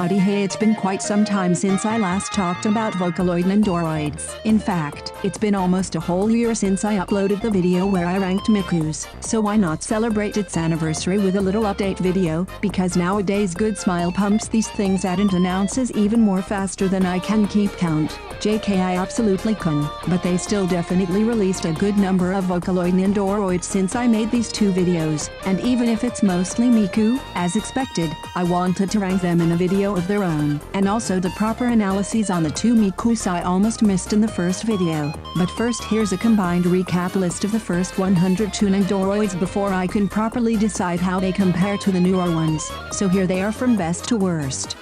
howdy hey, it's been quite some time since I last talked about Vocaloid Nendoroids. In fact, it's been almost a whole year since I uploaded the video where I ranked Miku's, so why not celebrate its anniversary with a little update video, because nowadays Good Smile pumps these things out and announces even more faster than I can keep count. JK, I absolutely can, but they still definitely released a good number of Vocaloid Nendoroids since I made these two videos, and even if it's mostly Miku, as expected, I wanted to rank them in a video of their own, and also the proper analyses on the two Mikus I almost missed in the first video. But first, here's a combined recap list of the first 102 Nendoroids before I can properly decide how they compare to the newer ones. So here they are from best to worst.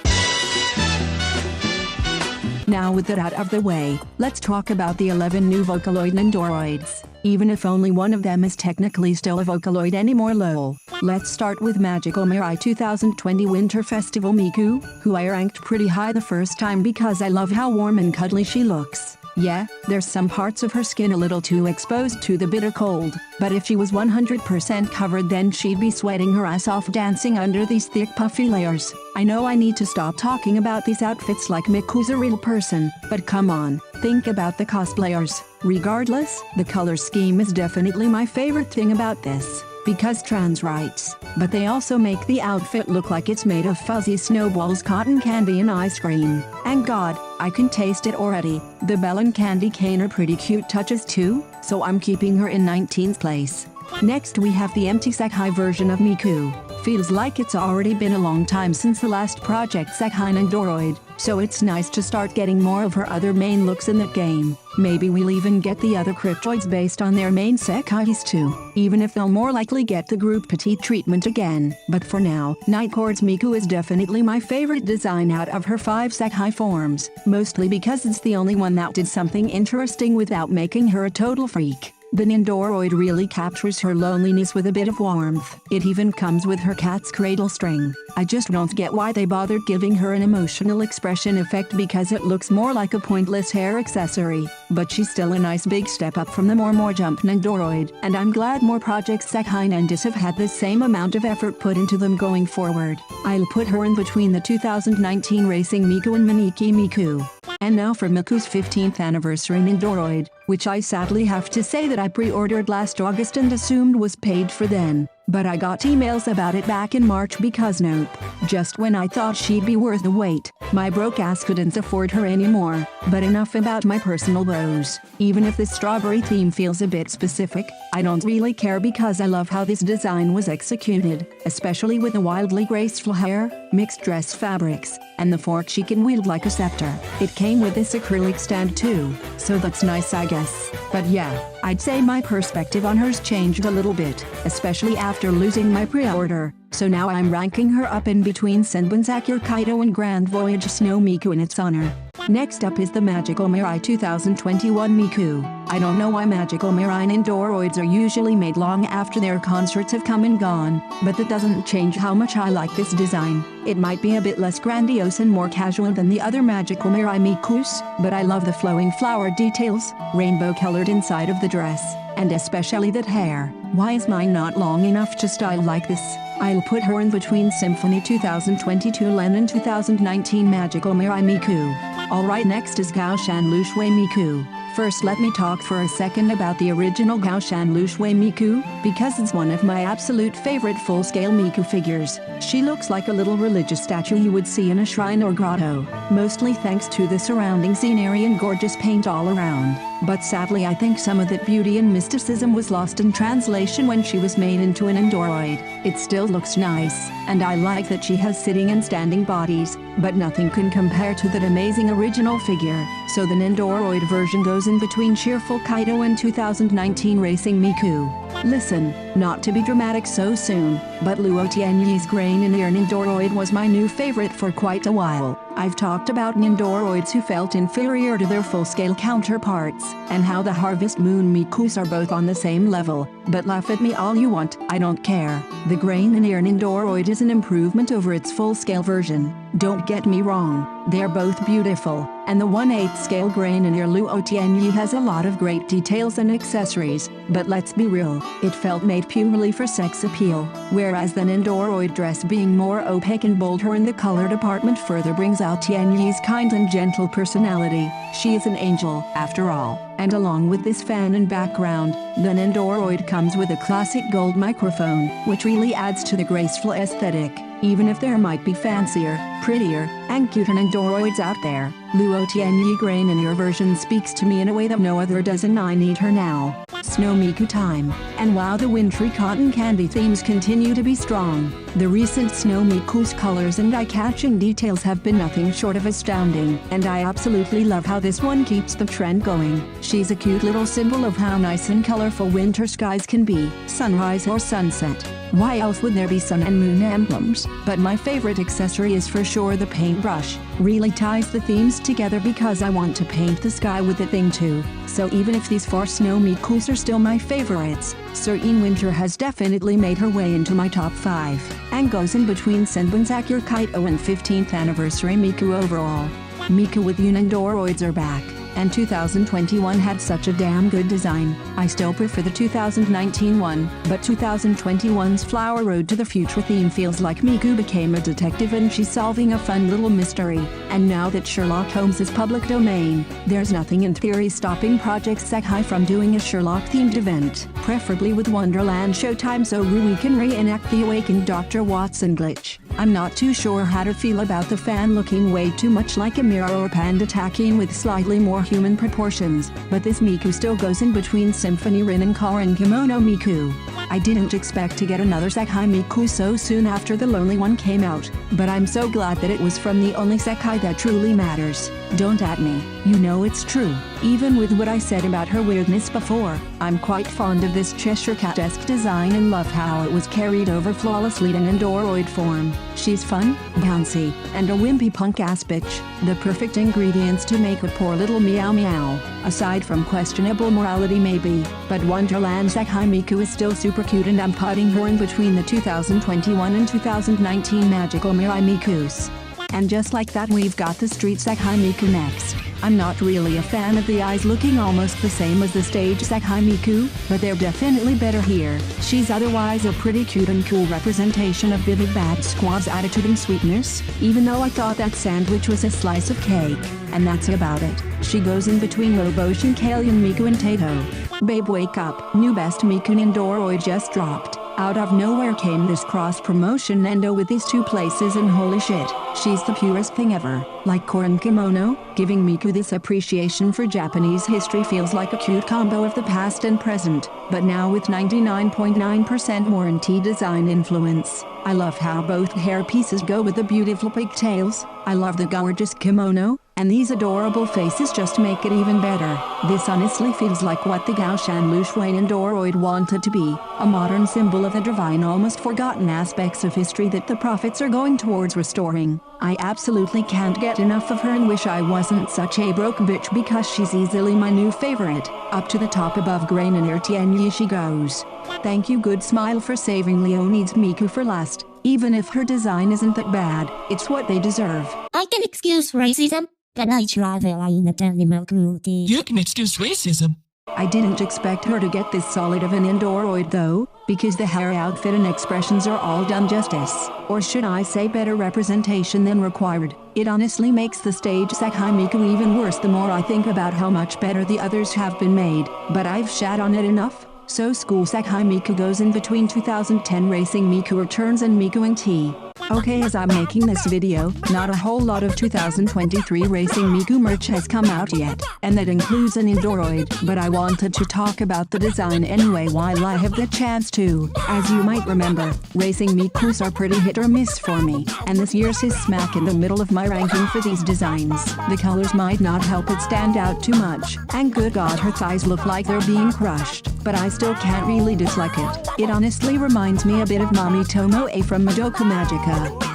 Now with that out of the way, let's talk about the 11 new Vocaloid Nendoroids, even if only one of them is technically still a Vocaloid anymore lol. Let's start with Magical Mirai 2020 Winter Festival Miku, who I ranked pretty high the first time because I love how warm and cuddly she looks. Yeah, there's some parts of her skin a little too exposed to the bitter cold, but if she was 100% covered then she'd be sweating her ass off dancing under these thick puffy layers. I know I need to stop talking about these outfits like Miku's a real person, but come on, think about the cosplayers. Regardless, the color scheme is definitely my favorite thing about this, because trans rights, but they also make the outfit look like it's made of fuzzy snowballs, cotton candy and ice cream. And God, I can taste it already. The bell and candy cane are pretty cute touches too, so I'm keeping her in 19th place. Next we have the empty SEKAI version of Miku. Feels like it's already been a long time since the last project SEKAI Nendoroid, so it's nice to start getting more of her other main looks in that game. Maybe we'll even get the other cryptoids based on their main SEKAIs too, even if they'll more likely get the group petite treatment again. But for now, Nightchord's Miku is definitely my favorite design out of her 5 SEKAI forms, mostly because it's the only one that did something interesting without making her a total freak. The Nendoroid really captures her loneliness with a bit of warmth. It even comes with her cat's cradle string. I just don't get why they bothered giving her an emotional expression effect because it looks more like a pointless hair accessory. But she's still a nice big step up from the more jump Nendoroid, and I'm glad more projects SEKAI Nendis have had the same amount of effort put into them going forward. I'll put her in between the 2019 Racing Miku and Maneki Miku. And now for Miku's 15th anniversary Nendoroid, which I sadly have to say that I pre-ordered last August and assumed was paid for then. But I got emails about it back in March because nope, just when I thought she'd be worth the wait, my broke ass couldn't afford her anymore. But enough about my personal woes. Even if the strawberry theme feels a bit specific, I don't really care because I love how this design was executed, especially with the wildly graceful hair, mixed dress fabrics, and the fork she can wield like a scepter. It came with this acrylic stand too, so that's nice I guess. But yeah, I'd say my perspective on hers changed a little bit, especially after losing my pre-order. So now I'm ranking her up in between Senbon's Sakura Kaido and Grand Voyage Snow Miku in its honor. Next up is the Magical Mirai 2021 Miku. I don't know why Magical Mirai Nendoroids are usually made long after their concerts have come and gone, but that doesn't change how much I like this design. It might be a bit less grandiose and more casual than the other Magical Mirai Mikus, but I love the flowing flower details, rainbow colored inside of the dress, and especially that hair. Why is mine not long enough to style like this? I'll put her in between Symphony 2022 Len and 2019 Magical Mirai Miku. Alright, next is Shan Shui Miku. First let me talk for a second about the original Shan Shui Miku, because it's one of my absolute favorite full-scale Miku figures. She looks like a little religious statue you would see in a shrine or grotto, mostly thanks to the surrounding scenery and gorgeous paint all around. But sadly I think some of that beauty and mysticism was lost in translation when she was made into an Nendoroid. It still looks nice, and I like that she has sitting and standing bodies, but nothing can compare to that amazing original figure, so the Nendoroid version goes in between Cheerful Kaido and 2019 Racing Miku. Listen, not to be dramatic so soon, but Luo Tianyi Grain in Ear Nendoroid was my new favorite for quite a while. I've talked about Nendoroids who felt inferior to their full-scale counterparts, and how the Harvest Moon Mikus are both on the same level, but laugh at me all you want, I don't care. The Grain in Ear Nendoroid is an improvement over its full-scale version, don't get me wrong. They're both beautiful, and the 1/8 scale grain in your Luo Tianyi has a lot of great details and accessories, but let's be real, it felt made purely for sex appeal, whereas the Nendoroid dress being more opaque and bolder in the color department further brings out Tianyi's kind and gentle personality. She is an angel, after all, and along with this fan and background, the Nendoroid comes with a classic gold microphone, which really adds to the graceful aesthetic. Even if there might be fancier, prettier, and cuter Nendoroids out there, Luo Tianyi Grain in your version speaks to me in a way that no other does, and I need her now. Snow Miku time. And while the wintry cotton candy themes continue to be strong, the recent Snow Miku's colors and eye-catching details have been nothing short of astounding, and I absolutely love how this one keeps the trend going. She's a cute little symbol of how nice and colorful winter skies can be, sunrise or sunset. Why else would there be sun and moon emblems? But my favorite accessory is for sure the paintbrush. Really ties the themes together because I want to paint the sky with the thing too. So even if these 4 Snow Mikus are still my favorites, Serene Winter has definitely made her way into my top 5, and goes in between Senbun's Akira Kaito and 15th anniversary Miku overall. Miku with you Nendoroids are back, and 2021 had such a damn good design. I still prefer the 2019 one, but 2021's Flower Road to the Future theme feels like Miku became a detective and she's solving a fun little mystery. And now that Sherlock Holmes is public domain, there's nothing in theory stopping Project SEKAI from doing a Sherlock-themed event, preferably with Wonderland showtime so we can reenact the awakened Dr. Watson glitch. I'm not too sure how to feel about the fan looking way too much like a Mirai or Panda Takin with slightly more human proportions, but this Miku still goes in between Symphony Rin and Karin Kimono Miku. I didn't expect to get another SEKAI Miku so soon after the Lonely One came out, but I'm so glad that it was from the only SEKAI that truly matters. Don't at me, you know it's true. Even with what I said about her weirdness before, I'm quite fond of this Cheshire Cat-esque design and love how it was carried over flawlessly to Nendoroid form. She's fun, bouncy, and a wimpy punk-ass bitch, the perfect ingredients to make a poor little meow meow, aside from questionable morality maybe, but Wonderland SEKAI Miku is still super cute and I'm putting her in between the 2021 and 2019 magical Mirai Mikus. And just like that we've got the street SEKAI Miku next. I'm not really a fan of the eyes looking almost the same as the stage SEKAI Miku, but they're definitely better here. She's otherwise a pretty cute and cool representation of Vivid Bad Squad's attitude and sweetness, even though I thought that sandwich was a slice of cake. And that's about it. She goes in between Loboshin Kalian Miku and Tato. Babe wake up, new best Miku Nendoroid just dropped. Out of nowhere came this cross-promotion Nendo with these 2 places and holy shit, she's the purest thing ever. Like Karin Kimono, giving Miku this appreciation for Japanese history feels like a cute combo of the past and present, but now with 99.9% warranty design influence. I love how both hair pieces go with the beautiful pigtails. I love the gorgeous kimono, and these adorable faces just make it even better. This honestly feels like what the Gaoshan Lu Shui Nendoroid wanted to be, a modern symbol of the divine almost forgotten aspects of history that the prophets are going towards restoring. I absolutely can't get enough of her and wish I wasn't such a broke bitch because she's easily my new favorite. Up to the top above Grain and Tianyi she goes. Thank you Good Smile for saving Leonide's Miku for last. Even if her design isn't that bad, it's what they deserve. I can excuse racism, but I'd rather lie in the animal cruelty. You can excuse racism. I didn't expect her to get this solid of an Nendoroid though, because the hair, outfit and expressions are all done justice, or should I say better representation than required. It honestly makes the stage SEKAI Miku even worse the more I think about how much better the others have been made, but I've shat on it enough. So school SEKAI Miku goes in between 2010 Racing Miku Returns and Miku and T. Okay, as I'm making this video, not a whole lot of 2023 Racing Miku merch has come out yet, and that includes an Nendoroid, but I wanted to talk about the design anyway while I have the chance to. As you might remember, Racing Mikus are pretty hit or miss for me, and this year's is smack in the middle of my ranking for these designs. The colors might not help it stand out too much, and good god her thighs look like they're being crushed, but I still can't really dislike it. It honestly reminds me a bit of Mami Tomoe from Madoka Magica.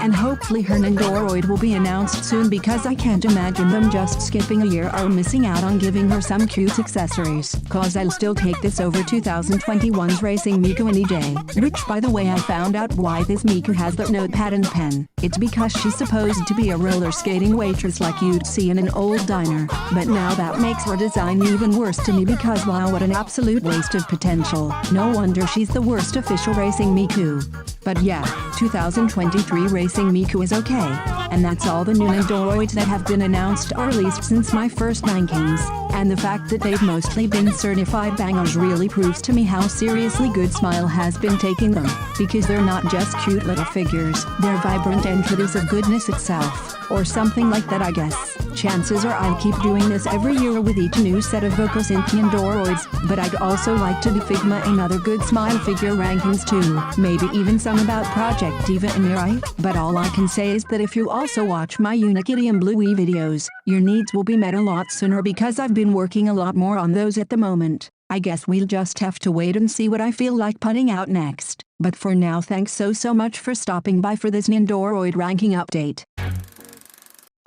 and hopefully her Nendoroid will be announced soon because I can't imagine them just skipping a year or missing out on giving her some cute accessories. Cause I'll still take this over 2021's Racing Miku any day. Which by the way I found out why this Miku has that notepad and pen. It's because she's supposed to be a roller skating waitress like you'd see in an old diner. But now that makes her design even worse to me because wow, what an absolute waste of potential. No wonder she's the worst official Racing Miku. But yeah, 2023 Racing Miku is okay. And that's all the new Nendoroids that have been announced or released since my first rankings. And the fact that they've mostly been certified bangers really proves to me how seriously Good Smile has been taking them. Because they're not just cute little figures, they're vibrant entities of goodness itself. Or something like that I guess. Chances are I'll keep doing this every year with each new set of vocal synth Nendoroids, but I'd also like to do Figma and other Good Smile figure rankings too. Maybe even some about Project Diva and Mirai. But all I can say is that if you also watch my Unikitty and Bluey videos, your needs will be met a lot sooner because I've been working a lot more on those at the moment. I guess we'll just have to wait and see what I feel like putting out next. But for now, thanks so much for stopping by for this Nendoroid ranking update.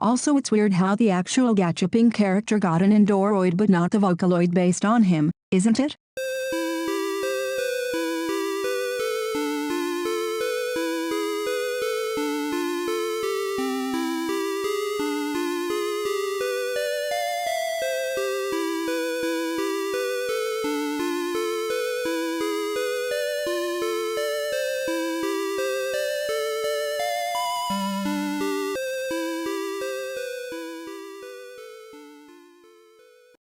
Also, it's weird how the actual Gachaping character got an Nendoroid but not the Vocaloid based on him, isn't it?